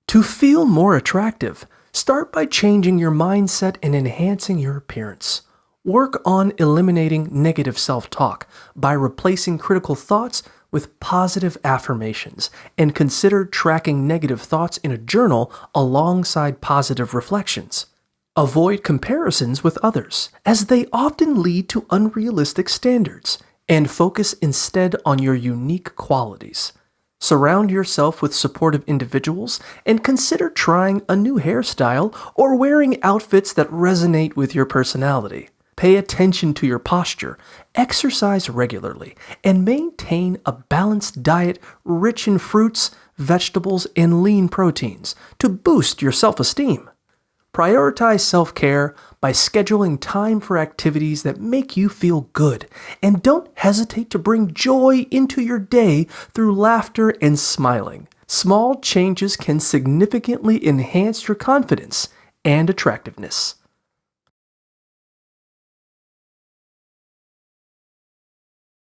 To feel more attractive, start by changing your mindset and enhancing your appearance. Work on eliminating negative self-talk by replacing critical thoughts with positive affirmations, and consider tracking negative thoughts in a journal alongside positive reflections. Avoid comparisons with others, as they often lead to unrealistic standards, and focus instead on your unique qualities. Surround yourself with supportive individuals and consider trying a new hairstyle or wearing outfits that resonate with your personality. Pay attention to your posture, exercise regularly, and maintain a balanced diet rich in fruits, vegetables, and lean proteins to boost your self-esteem. Prioritize self-care by scheduling time for activities that make you feel good, and don't hesitate to bring joy into your day through laughter and smiling. Small changes can significantly enhance your confidence and attractiveness.